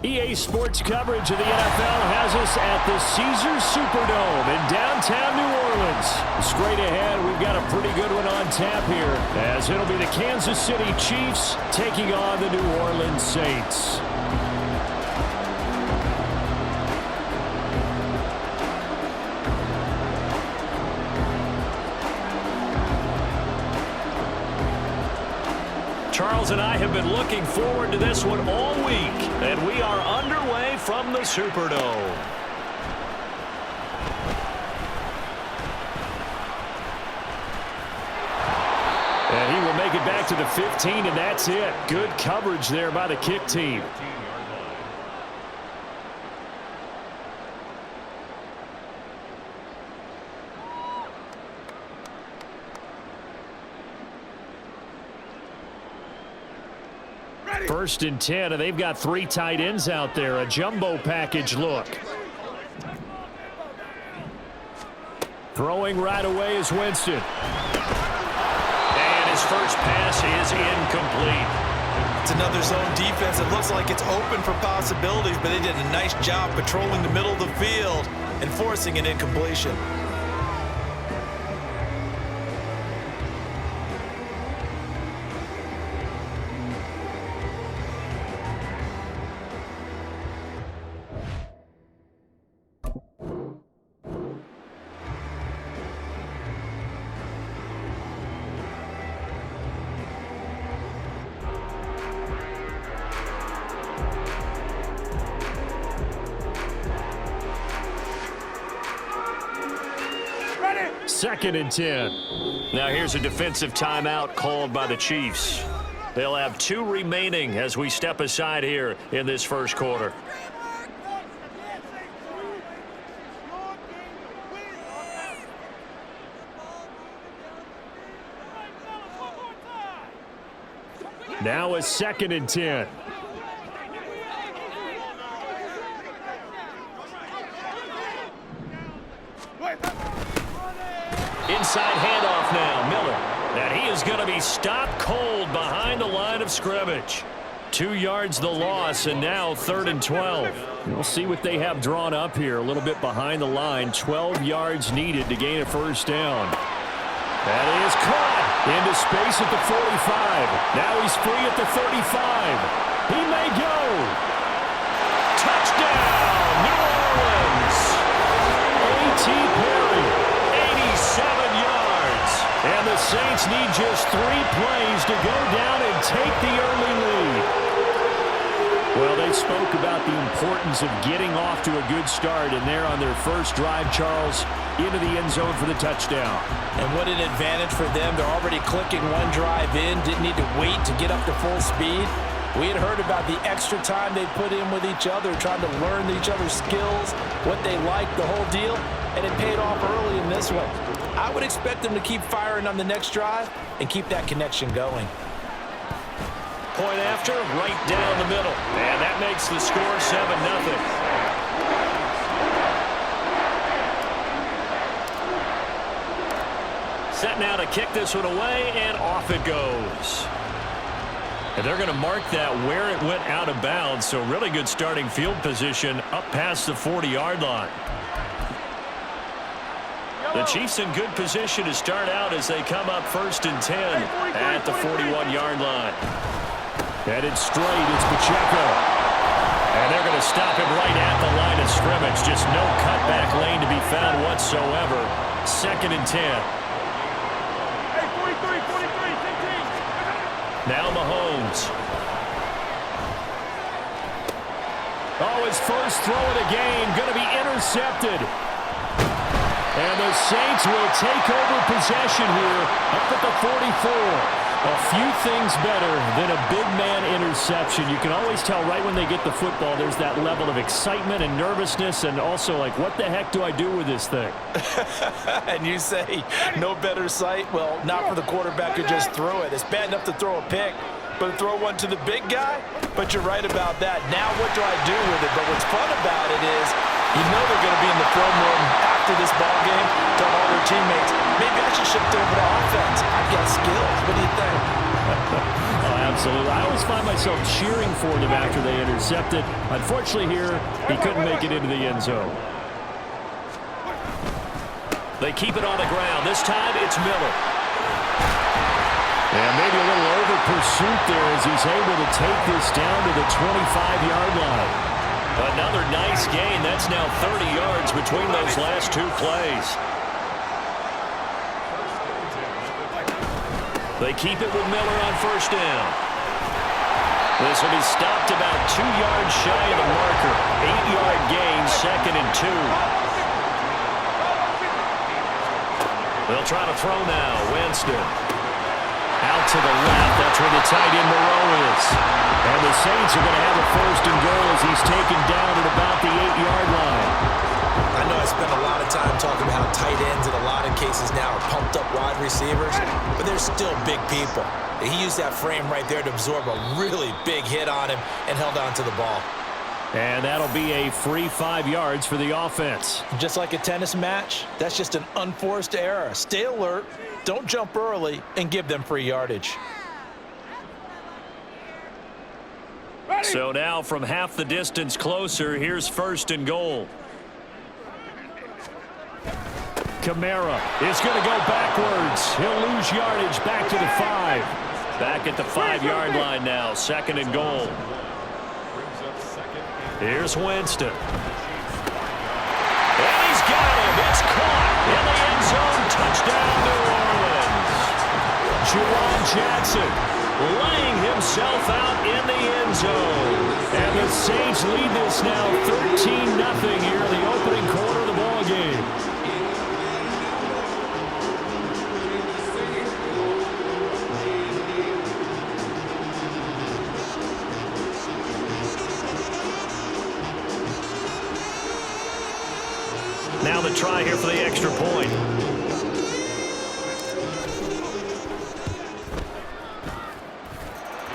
EA Sports coverage of the NFL has us at the Caesars Superdome in downtown New Orleans. Straight ahead, we've got a pretty good one on tap here, as it'll be the Kansas City Chiefs taking on the New Orleans Saints. Charles and I have been looking forward to this one all week, and we are underway from the Superdome. And he will make it back to the 15, and that's it. Good coverage there by the kick team. First and 10, and they've got 3 tight ends out there. A jumbo package look. Throwing right away is Winston. And his first pass is incomplete. It's another zone defense. It looks like it's open for possibilities, but they did a nice job patrolling the middle of the field and forcing an incompletion. Second and 10. Now here's a defensive timeout called by the Chiefs. They'll have 2 remaining as we step aside here in this first quarter. Now a second and 10. Inside handoff now, Miller. And he is going to be stopped cold behind the line of scrimmage. 2 yards the loss, and now 3rd and 12. We'll see what they have drawn up here. A little bit behind the line. 12 yards needed to gain a first down. That is caught into space at the 45. Now he's free at the 35. He may go. Touchdown, New Orleans. A.T. Perry, 87 yards. And the Saints need just 3 plays to go down and take the early lead. Well, they spoke about the importance of getting off to a good start, and they're on their first drive, Charles, into the end zone for the touchdown. And what an advantage for them. They're already clicking 1 drive in, didn't need to wait to get up to full speed. We had heard about the extra time they put in with each other, trying to learn each other's skills, what they liked, the whole deal, and it paid off early in this one. I would expect them to keep firing on the next drive and keep that connection going. Point after, right down the middle. And that makes the score 7-0. Set now to kick this one away, and off it goes. And they're going to mark that where it went out of bounds, so really good starting field position up past the 40-yard line. The Chiefs in good position to start out as they come up 1st and 10 at the 41-yard line. Headed straight, it's Pacheco. And they're going to stop him right at the line of scrimmage. Just no cutback lane to be found whatsoever. 2nd and 10. Now Mahomes. Oh, his first throw of the game going to be intercepted. And the Saints will take over possession here up at the 44. A few things better than a big man interception. You can always tell right when they get the football, there's that level of excitement and nervousness, and also like, what the heck do I do with this thing? And you say no better sight? Well, not for the quarterback who just threw it. It's bad enough to throw a pick, but to throw one to the big guy? But you're right about that. Now what do I do with it? But what's fun about it is you know they're going to be in the film room after this ball game, tell all their teammates, maybe I should shift over to offense. I've got skills. What do you think? Oh, Absolutely. I always find myself cheering for them after they intercept it. Unfortunately here, he couldn't make it into the end zone. They keep it on the ground. This time it's Miller. And maybe a little over pursuit there as he's able to take this down to the 25-yard line. Another nice gain. That's now 30 yards between those last two plays. They keep it with Miller on first down. This will be stopped about 2 yards shy of the marker. 8-yard gain, 2nd and 2. They'll try to throw now. Winston. Out to the left. That's where the tight end Moreau is. And the Saints are going to have a 1st and goal as he's taken down at about the 8-yard line. I know I spent a lot of time talking about how tight ends in a lot of cases now are pumped up wide receivers, but they're still big people. He used that frame right there to absorb a really big hit on him and held on to the ball. And that'll be a free 5 yards for the offense. Just like a tennis match, that's just an unforced error. Stay alert, don't jump early, and give them free yardage. So now from half the distance closer, here's 1st and goal. Kamara is going to go backwards. He'll lose yardage back to the 5. Back at the 5-yard line now, 2nd and goal. Here's Winston. And he's got him. It's caught in the end zone. Touchdown, New Orleans. Juwan Jackson laying himself out in the end zone. And the Saints lead this now 13-0 here in the opening quarter of the ball game. Now the try here for the extra point.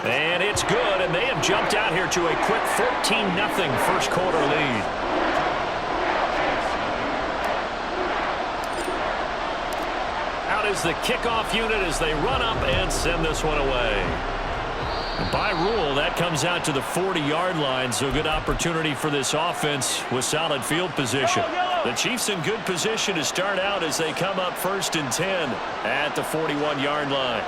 And it's good, and they have jumped out here to a quick 14-0 first quarter lead. Out is the kickoff unit as they run up and send this one away. And by rule, that comes out to the 40-yard line, so good opportunity for this offense with solid field position. The Chiefs in good position to start out as they come up 1st and 10 at the 41-yard line.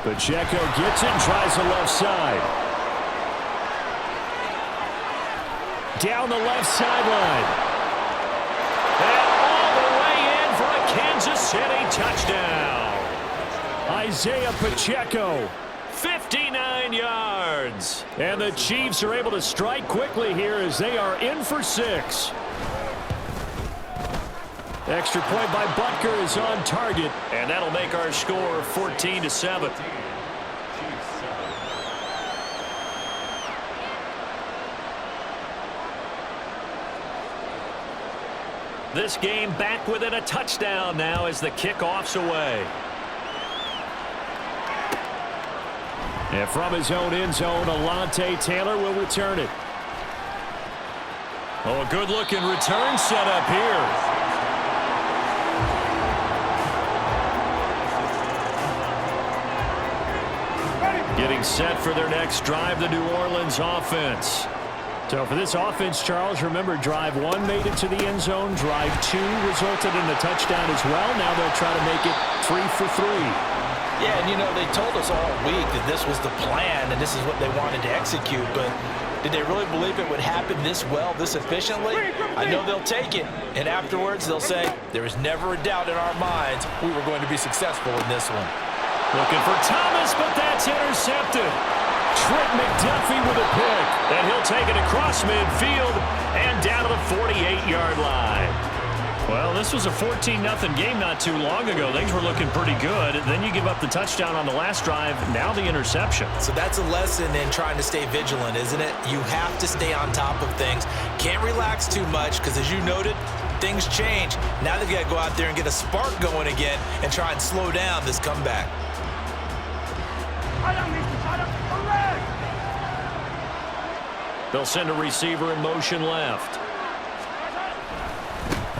Pacheco gets it and tries the left side. Down the left sideline. And all the way in for a Kansas City touchdown. Isaiah Pacheco, 59 yards. And the Chiefs are able to strike quickly here as they are in for 6. Extra point by Butker is on target, and that'll make our score 14-7. This game back within a touchdown now as the kickoff's away. And from his own end zone, Alontae Taylor will return it. Oh, a good-looking return setup here. Getting set for their next drive, the New Orleans offense. So for this offense, Charles, remember drive 1 made it to the end zone. Drive 2 resulted in a touchdown as well. Now they'll try to make it 3 for 3. Yeah, and you know, they told us all week that this was the plan and this is what they wanted to execute, but did they really believe it would happen this well, this efficiently? I know they'll take it, and afterwards they'll say, there was never a doubt in our minds we were going to be successful in this one. Looking for Thomas, but that's intercepted. Trent McDuffie with a pick, and he'll take it across midfield and down to the 48-yard line. Well, this was a 14-0 game not too long ago. Things were looking pretty good. Then you give up the touchdown on the last drive, now the interception. So that's a lesson in trying to stay vigilant, isn't it? You have to stay on top of things. Can't relax too much because, as you noted, things change. Now they've got to go out there and get a spark going again and try and slow down this comeback. They'll send a receiver in motion left.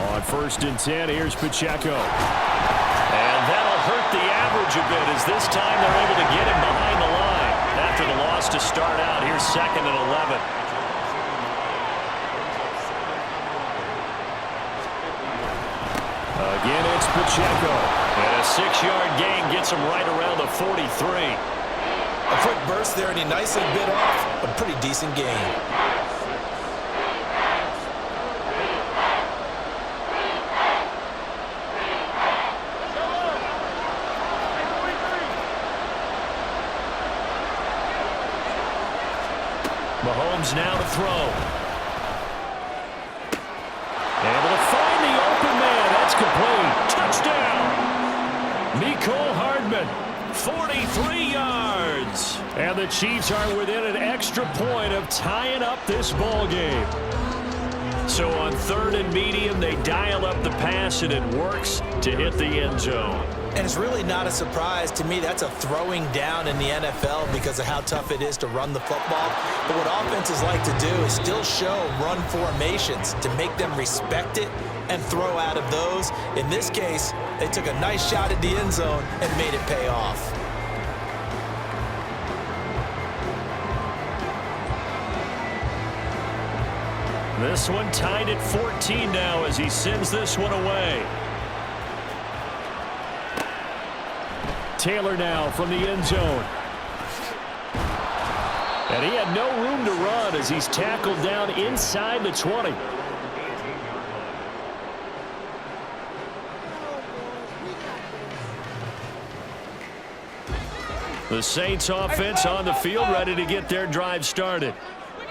On 1st and 10, here's Pacheco. And that'll hurt the average edge a bit as this time they're able to get him behind the line. After the loss to start out, here's 2nd and 11. Again, it's Pacheco. And a 6-yard gain gets him right around the 43. A quick burst there, and he nicely bit off a pretty decent gain. Mahomes now to throw. Able to find the open man. That's complete. Touchdown. Mecole Hardman, 43 yards. And the Chiefs are within an extra point of tying up this ball game. So on 3rd and medium, they dial up the pass, and it works to hit the end zone. And it's really not a surprise to me. That's a throwing down in the NFL because of how tough it is to run the football. But what offenses like to do is still show run formations to make them respect it and throw out of those. In this case, they took a nice shot at the end zone and made it pay off. This one tied at 14 now as he sends this one away. Taylor now from the end zone. And he had no room to run as he's tackled down inside the 20. The Saints offense on the field, ready to get their drive started.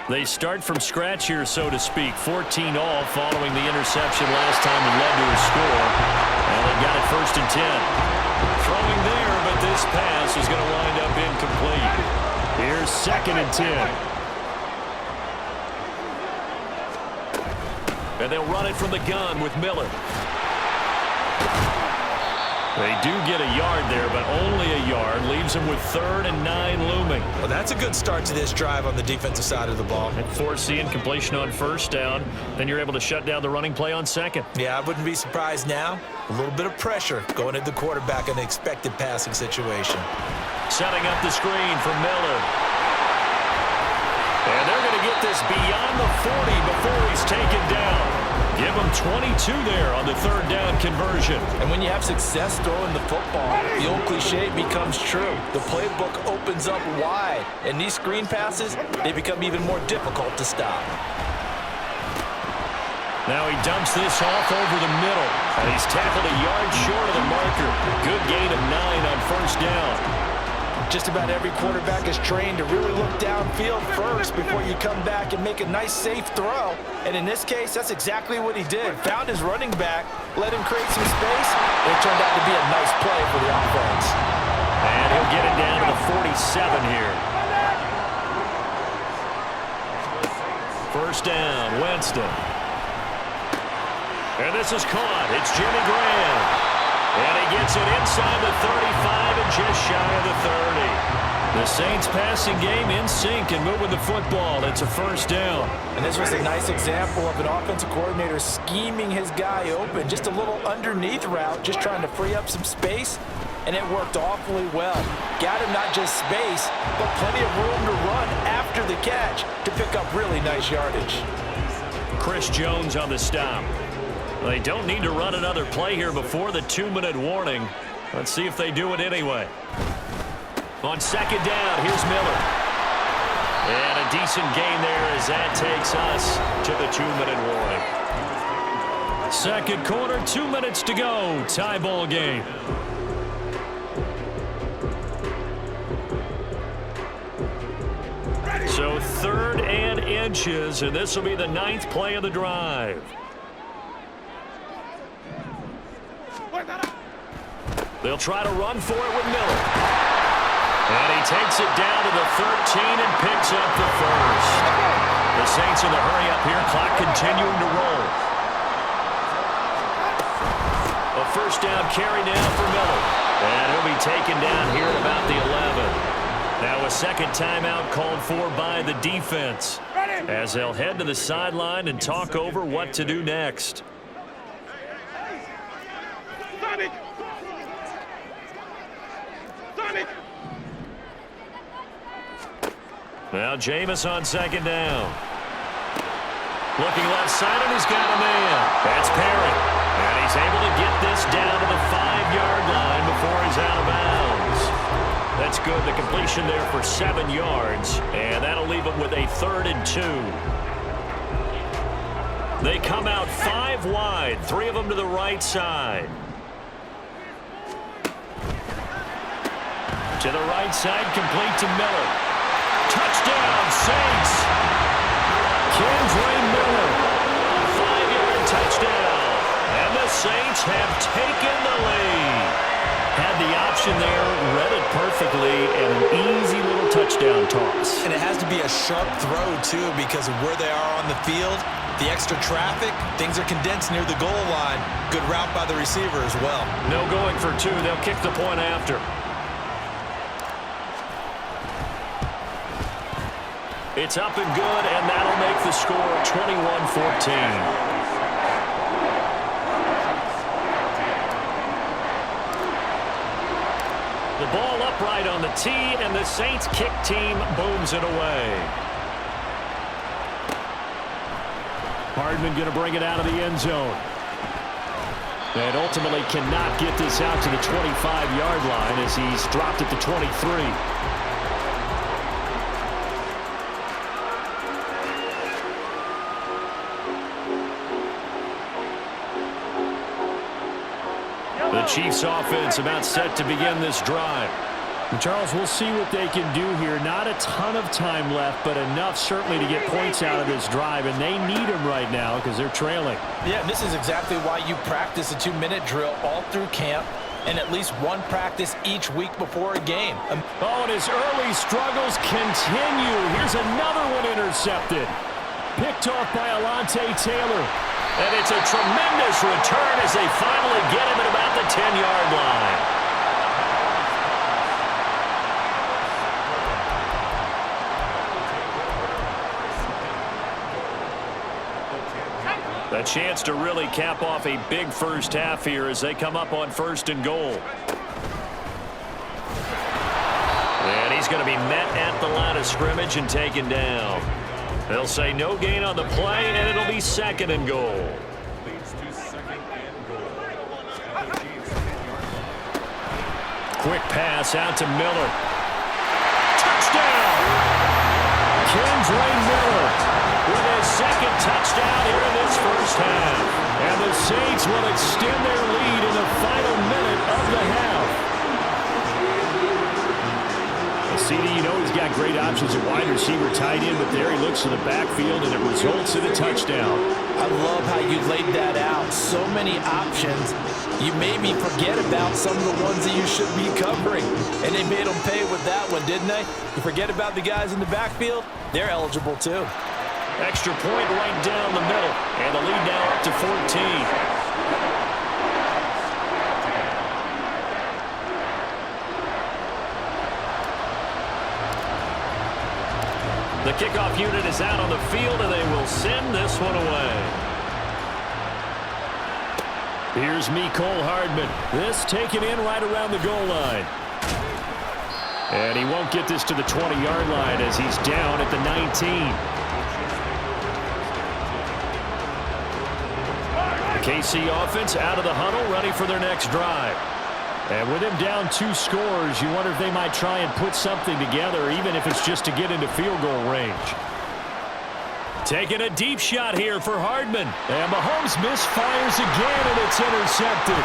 They start from scratch here, so to speak. 14 all following the interception last time that led to a score. And they've got it 1st and 10. Throwing there, but this pass is going to wind up incomplete. Here's 2nd and 10. And they'll run it from the gun with Miller. They do get a yard there, but only a yard. Leaves them with 3rd and 9 looming. Well, that's a good start to this drive on the defensive side of the ball. And force the incompletion on 1st down. Then you're able to shut down the running play on 2nd. Yeah, I wouldn't be surprised now. A little bit of pressure going at the quarterback in an expected passing situation. Setting up the screen for Miller. And they're going to get this beyond the 40 before he's taken down. Give him 22 there on the 3rd down conversion. And when you have success throwing the football, the old cliche becomes true. The playbook opens up wide, and these screen passes, they become even more difficult to stop. Now he dumps this off over the middle, and he's tackled a yard short of the marker. Good gain of 9 on 1st down. Just about every quarterback is trained to really look downfield first before you come back and make a nice, safe throw. And in this case, that's exactly what he did. Found his running back, let him create some space. It turned out to be a nice play for the offense. And he'll get it down to the 47 here. 1st down, Winston. And this is caught. It's Jimmy Graham. And he gets it inside the 35 and just shy of the 30. The Saints passing game in sync and moving the football. It's a 1st down. And this was a nice example of an offensive coordinator scheming his guy open. Just a little underneath route, just trying to free up some space. And it worked awfully well. Got him not just space, but plenty of room to run after the catch to pick up really nice yardage. Chris Jones on the stop. They don't need to run another play here before the 2-minute warning. Let's see if they do it anyway. On 2nd down, here's Miller. And a decent gain there as that takes us to the 2-minute warning. 2nd quarter, 2 minutes to go. Tie ball game. So 3rd and inches, and this will be the 9th play of the drive. They'll try to run for it with Miller. And he takes it down to the 13 and picks up the 1st. The Saints in the hurry up here, clock continuing to roll. A 1st down carry now for Miller. And he'll be taken down here at about the 11. Now a 2nd timeout called for by the defense as they'll head to the sideline and talk over what to do next. Now Jameis on second down. Looking left side, and he's got a man. That's Perry. And he's able to get this down to the 5-yard line before he's out of bounds. That's good. The completion there for 7 yards. And that'll leave him with a 3rd and 2. They come out 5 wide. 3 of them to the right side. To the right side, complete to Miller. Touchdown, Saints. Kendra Miller. A 5-yard touchdown. And the Saints have taken the lead. Had the option there, read it perfectly, and an easy little touchdown toss. And it has to be a sharp throw, too, because of where they are on the field. The extra traffic, things are condensed near the goal line. Good route by the receiver as well. No going for 2. They'll kick the point after. It's up and good, and that'll make the score 21-14. The ball upright on the tee, and the Saints kick team booms it away. Hardman going to bring it out of the end zone. And ultimately cannot get this out to the 25-yard line as he's dropped at the 23. The Chiefs offense about set to begin this drive. And Charles, we'll see what they can do here. Not a ton of time left, but enough certainly to get points out of this drive, and they need them right now because they're trailing. Yeah, this is exactly why you practice a 2-minute drill all through camp and at least one practice each week before a game. Oh, and his early struggles continue. Here's another one intercepted. Picked off by Alontae Taylor. And it's a tremendous return as they finally get him at about the 10-yard line. A chance to really cap off a big first half here as they come up on 1st and goal. And he's going to be met at the line of scrimmage and taken down. They'll say no gain on the play, and it'll be 2nd and goal. Quick pass out to Miller. Touchdown! Kendra Miller with his 2nd touchdown here in this first half. And the Saints will extend their lead in the final minute of the half. CD, you know he's got great options at wide receiver, tight end, but there he looks to the backfield, and it results in a touchdown. I love how you laid that out. So many options. You made me forget about some of the ones that you should be covering. And they made them pay with that one, didn't they? You forget about the guys in the backfield? They're eligible, too. Extra point right down the middle. And the lead now up to 14. The kickoff unit is out on the field, and they will send this one away. Here's Mecole Hardman. This taken in right around the goal line. And he won't get this to the 20-yard line as he's down at the 19. The KC offense out of the huddle, ready for their next drive. And with him down 2 scores, you wonder if they might try and put something together, even if it's just to get into field goal range. Taking a deep shot here for Hardman. And Mahomes misfires again, and it's intercepted.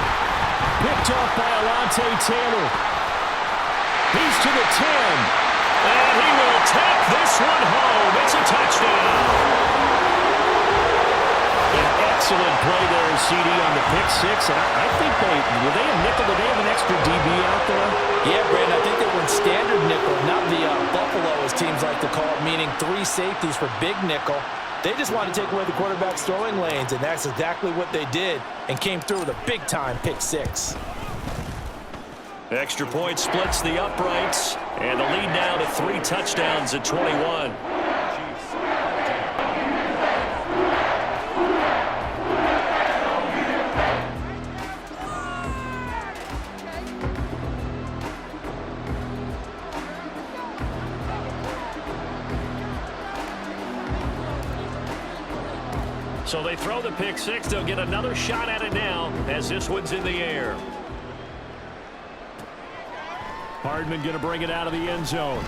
Picked off by Alontae Taylor. He's to the 10. And he will take this one home. It's a touchdown. Excellent play there, CD, on the pick 6. And I think were they a nickel? Did they have an extra DB out there? Yeah, Brandon, I think they were in standard nickel, not the buffalo, as teams like to call it, meaning 3 safeties for big nickel. They just wanted to take away the quarterback's throwing lanes, and that's exactly what they did and came through with a big-time pick 6. Extra point splits the uprights, and the lead now to 3 touchdowns at 21. So they throw the pick six. They'll get another shot at it now as this one's in the air. Hardman going to bring it out of the end zone.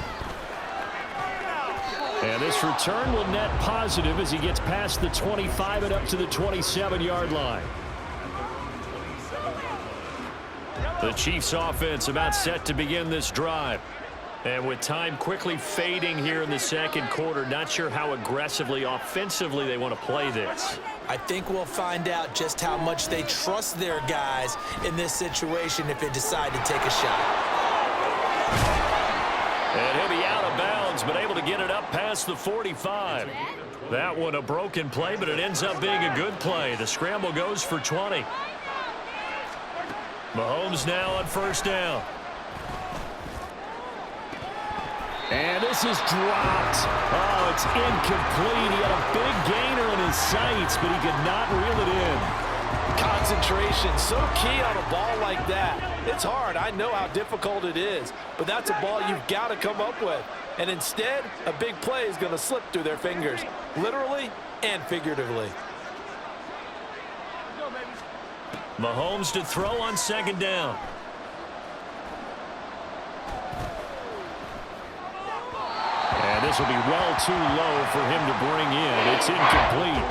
And this return will net positive as he gets past the 25 and up to the 27-yard line. The Chiefs offense about set to begin this drive. And with time quickly fading here in the second quarter, not sure how aggressively, offensively they want to play this. I think we'll find out just how much they trust their guys in this situation if they decide to take a shot. And he'll be out of bounds, but able to get it up past the 45. That one a broken play, but it ends up being a good play. The scramble goes for 20. Mahomes now on first down. And this is dropped. Oh, it's incomplete. He had a big gainer in his sights, but he could not reel it in. Concentration, so key on a ball like that. It's hard. I know how difficult it is, but that's a ball you've got to come up with. And instead, a big play is going to slip through their fingers, literally and figuratively. Mahomes to throw on second down. And this will be well too low for him to bring in. It's incomplete.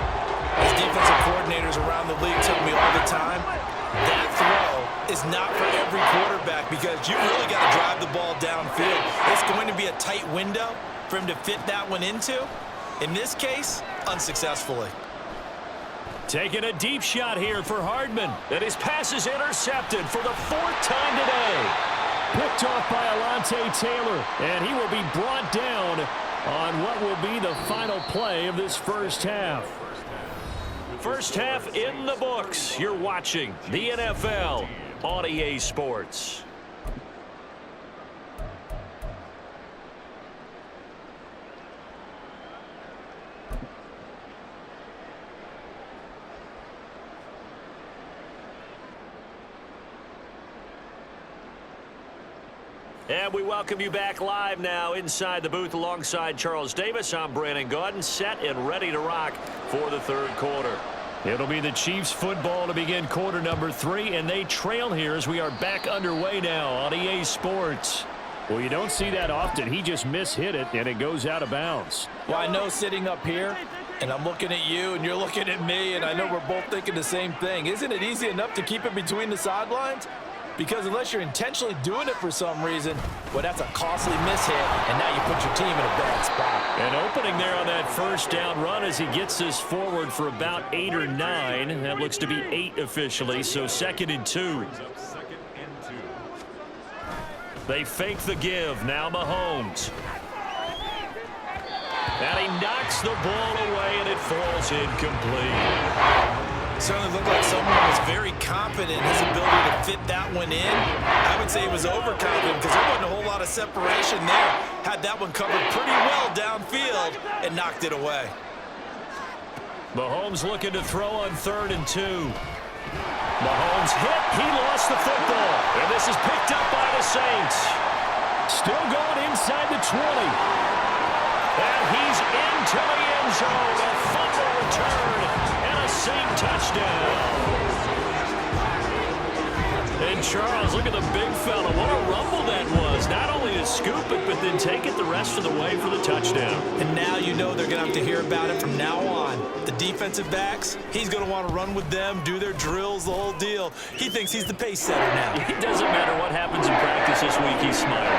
As defensive coordinators around the league tell me all the time, that throw is not for every quarterback because you really got to drive the ball downfield. It's going to be a tight window for him to fit that one into. In this case, unsuccessfully. Taking a deep shot here for Hardman. And his pass is intercepted for the fourth time today. Picked off by Alontae Taylor, and he will be brought down on what will be the final play of this first half. First half in the books. You're watching the NFL on EA Sports. And we welcome you back live now inside the booth alongside Charles Davis. I'm Brandon Gaudin, set and ready to rock for the third quarter. It'll be the Chiefs football to begin quarter number 3, and they trail here as we are back underway now on EA Sports. Well, you don't see that often. He just mishit it, and it goes out of bounds. Well, I know sitting up here, and I'm looking at you, and you're looking at me, and I know we're both thinking the same thing. Isn't it easy enough to keep it between the sidelines? Because unless you're intentionally doing it for some reason, well, that's a costly mishit, and now you put your team in a bad spot. An opening there on that first down run as he gets this forward for about 8 or 9. That looks to be 8 officially, so 2nd and 2. They fake the give. Now Mahomes. And he knocks the ball away, and it falls incomplete. Certainly looked like someone was very confident in his ability to fit that one in. I would say he was overconfident because there wasn't a whole lot of separation there. Had that one covered pretty well downfield and knocked it away. Mahomes looking to throw on 3rd and 2. Mahomes hit. He lost the football. And this is picked up by the Saints. Still going inside the 20. And he's into the end zone. A fumble return. Saint touchdown. And Charles, look at the big fella. What a rumble that was. Not only to scoop it, but then take it the rest of the way for the touchdown. And now you know they're going to have to hear about it from now on. The defensive backs, he's going to want to run with them, do their drills, the whole deal. He thinks he's the pace setter now. It doesn't matter what happens in practice this week. He's smiling.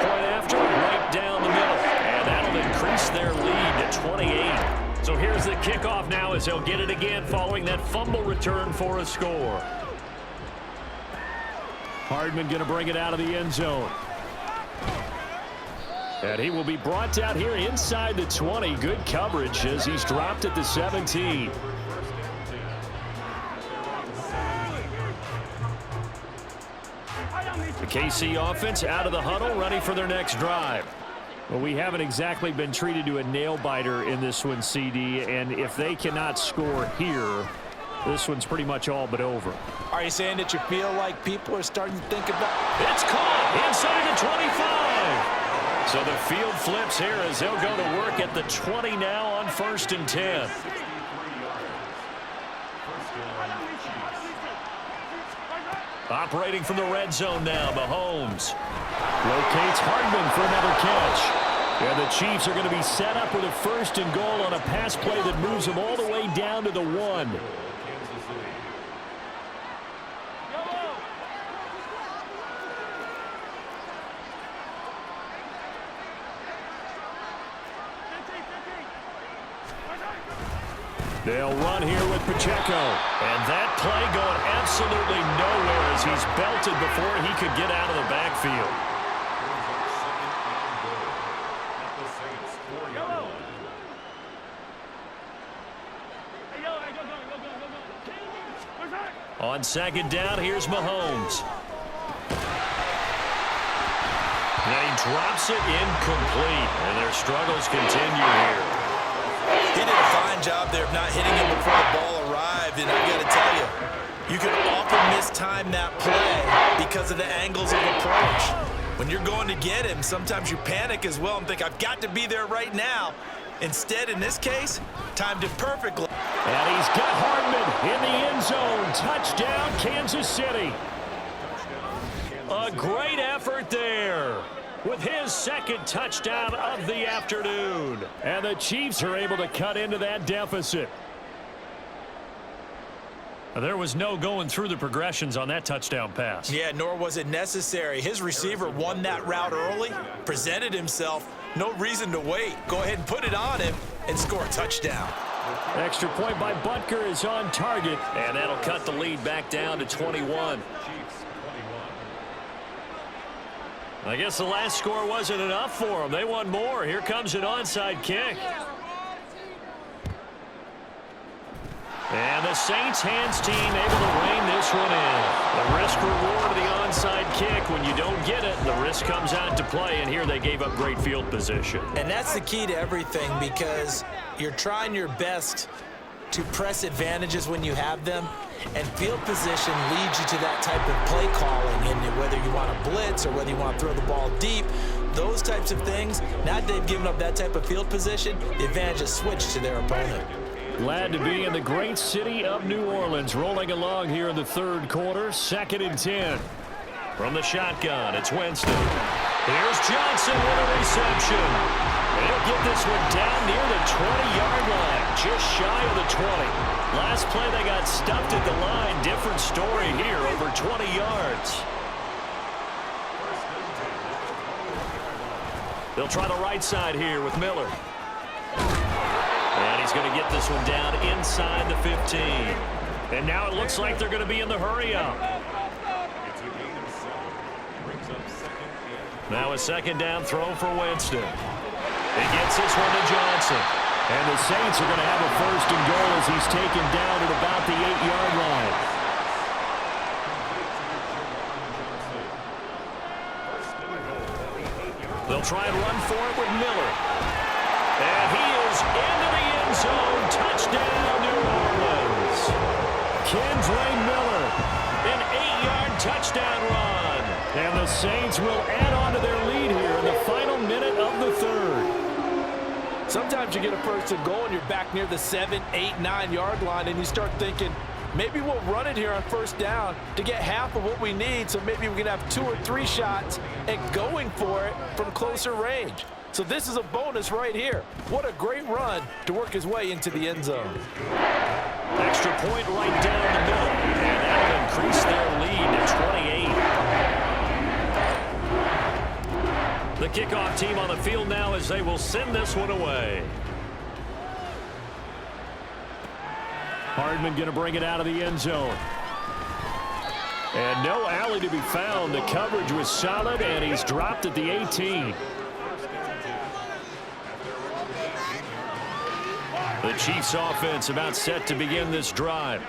Point after, right down the middle. And that'll increase their lead to 28. So here's the kickoff now as they'll get it again following that fumble return for a score. Hardman going to bring it out of the end zone. And he will be brought down here inside the 20. Good coverage as he's dropped at the 17. The KC offense out of the huddle, ready for their next drive. Well, we haven't exactly been treated to a nail-biter in this one, CD, and if they cannot score here, this one's pretty much all but over. Are you saying that you feel like people are starting to think about... It's caught inside the 25. So the field flips here as they'll go to work at the 20 now on 1st and 10. Operating from the red zone now, Mahomes. Locates Hardman for another catch. And the Chiefs are going to be set up with a 1st and goal on a pass play that moves them all the way down to the 1. They'll run here with Pacheco. And that play going absolutely nowhere as he's belted before he could get out of the backfield. On 2nd down, here's Mahomes. And he drops it incomplete. And their struggles continue here. He did a fine job there of not hitting him before the ball arrived, and I've got to tell you, you can often mistime that play because of the angles of approach. When you're going to get him, sometimes you panic as well and think, I've got to be there right now. Instead, in this case, timed it perfectly. And he's got Hardman in the end zone. Touchdown, Kansas City. A great effort there with his 2nd touchdown of the afternoon. And the Chiefs are able to cut into that deficit. There was no going through the progressions on that touchdown pass. Yeah, nor was it necessary. His receiver won that route early, presented himself. No reason to wait. Go ahead and put it on him and score a touchdown. Extra point by Butker is on target. And that'll cut the lead back down to 21. I guess the last score wasn't enough for them. They want more. Here comes an onside kick. And the Saints hands team able to rein this one in. The risk-reward of the onside kick. When you don't get it, the risk comes out to play, and here they gave up great field position. And that's the key to everything, because you're trying your best to press advantages when you have them, and field position leads you to that type of play calling, and whether you want to blitz or whether you want to throw the ball deep, those types of things. Now that they've given up that type of field position, the advantage is switched to their opponent. Glad to be in the great city of New Orleans, rolling along here in the 3rd quarter. 2nd and 10. From the shotgun, it's Winston. Here's Johnson with a reception. He'll get this one down near the 20-yard line, just shy of the 20. Last play they got stuffed at the line. Different story here, over 20 yards. They'll try the right side here with Miller. And he's going to get this one down inside the 15. And now it looks like they're going to be in the hurry-up. Now a 2nd down throw for Winston. He gets this one to Johnson. And the Saints are going to have a 1st and goal as he's taken down at about the 8-yard line. They'll try and run for it with Miller. And he is into the end zone. Touchdown, New Orleans. Kendre Miller, an 8-yard touchdown run. And the Saints will add on to their lead here in the final minute of the 3rd. Sometimes you get a 1st and goal and you're back near the 7, 8, 9-yard line, and you start thinking, maybe we'll run it here on 1st down to get half of what we need, so maybe we can have 2 or 3 shots and going for it from closer range. So this is a bonus right here. What a great run to work his way into the end zone. Extra point right down the middle, and that'll increase their lead to 28. The kickoff team on the field now as they will send this one away. Hardman going to bring it out of the end zone. And no alley to be found. The coverage was solid, and he's dropped at the 18. The Chiefs offense about set to begin this drive.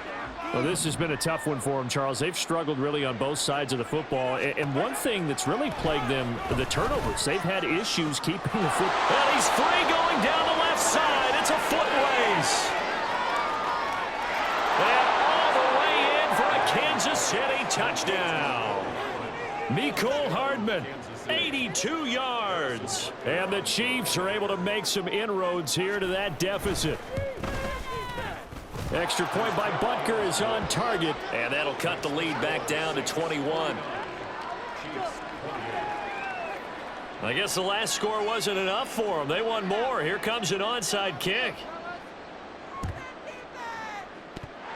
Well, this has been a tough one for them, Charles. They've struggled really on both sides of the football. And one thing that's really plagued them, the turnovers. They've had issues keeping the football. And he's free going down the left side. It's a foot race. And all the way in for a Kansas City touchdown. Mecole Hardman, 82 yards. And the Chiefs are able to make some inroads here to that deficit. Extra point by Butker is on target. And that'll cut the lead back down to 21. I guess the last score wasn't enough for them. They won more. Here comes an onside kick.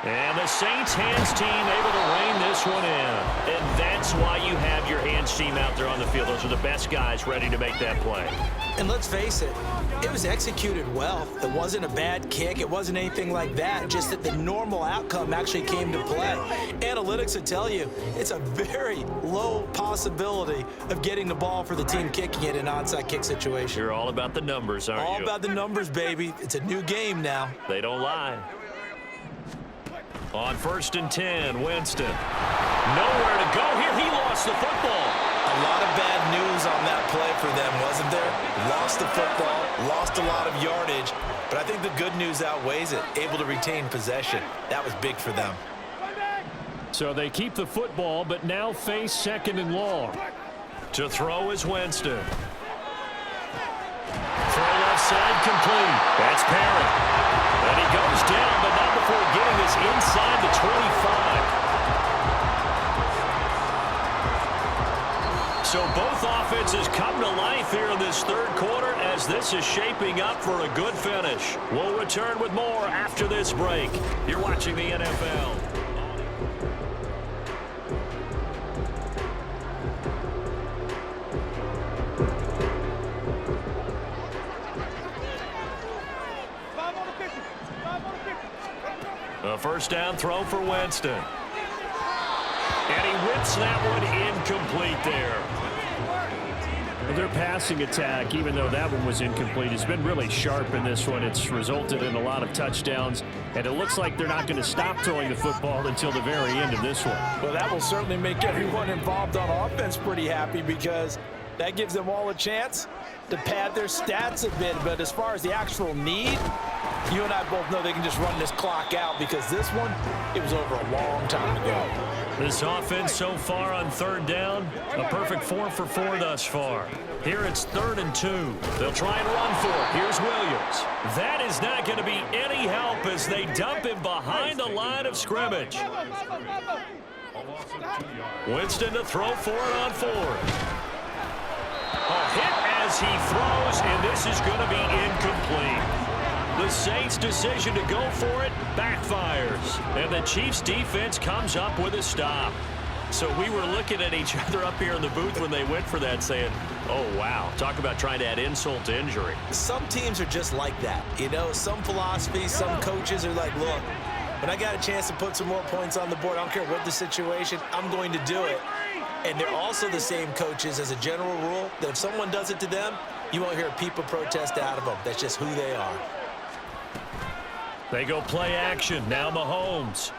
And the Saints hands team able to rein this one in. And that's why you have your hands team out there on the field. Those are the best guys ready to make that play. And let's face it, it was executed well. It wasn't a bad kick. It wasn't anything like that. Just that the normal outcome actually came to play. Analytics would tell you it's a very low possibility of getting the ball for the team kicking it in an onside kick situation. You're all about the numbers, aren't you? All about the numbers, baby. It's a new game now. They don't lie. On 1st and 10, Winston. Nowhere to go here. He lost the football. A lot of bad news on that play for them, wasn't there? Lost the football, lost a lot of yardage, but I think the good news outweighs it. Able to retain possession. That was big for them. So they keep the football, but now face 2nd and long. To throw is Winston. Throw left side complete. That's Parrott. And he goes down, but not before getting this inside the 25. So both offenses come to life here in this 3rd quarter as this is shaping up for a good finish. We'll return with more after this break. You're watching the NFL. A 1st down throw for Winston. And he whips that one incomplete there. Their passing attack, even though that one was incomplete, has been really sharp in this one. It's resulted in a lot of touchdowns, and it looks like they're not going to stop throwing the football until the very end of this one. Well, that will certainly make everyone involved on offense pretty happy because that gives them all a chance to pad their stats a bit. But as far as the actual need, you and I both know they can just run this clock out because this one, it was over a long time ago. This offense so far on 3rd down, a perfect 4 for 4 thus far. Here it's 3rd and 2. They'll try and run for it. Here's Williams. That is not going to be any help as they dump him behind the line of scrimmage. Winston to throw for it on 4th. A hit as he throws, and this is going to be incomplete. The Saints' decision to go for it backfires, and the Chiefs' defense comes up with a stop. So we were looking at each other up here in the booth when they went for that saying, oh, wow, talk about trying to add insult to injury. Some teams are just like that. You know, some philosophies, some coaches are like, look, when I got a chance to put some more points on the board, I don't care what the situation, I'm going to do it. And they're also the same coaches as a general rule that if someone does it to them, you won't hear people protest out of them. That's just who they are. They go play action. Now Mahomes.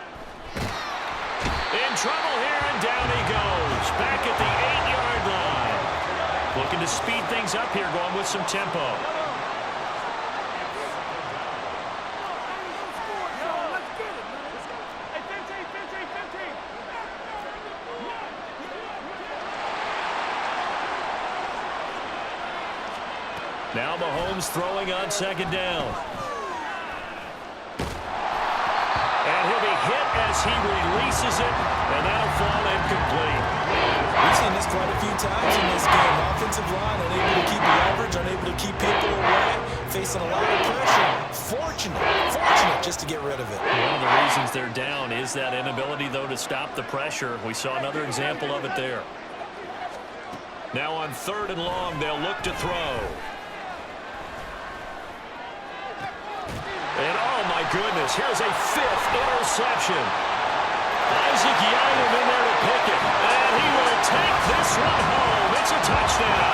In trouble here, and down he goes. Back at the 8-yard line. Looking to speed things up here, going with some tempo. Now Mahomes throwing on 2nd down. And he'll be hit as he releases it, and that'll fall incomplete. We've seen this quite a few times in this game. Offensive line unable to keep leverage, unable to keep people away, facing a lot of pressure. Fortunate just to get rid of it. One of the reasons they're down is that inability, though, to stop the pressure. We saw another example of it there. Now on 3rd and long, they'll look to throw. And oh my goodness, here's a 5th interception. Isaac Yiadom in there to pick it. And he will take this one home. It's a touchdown.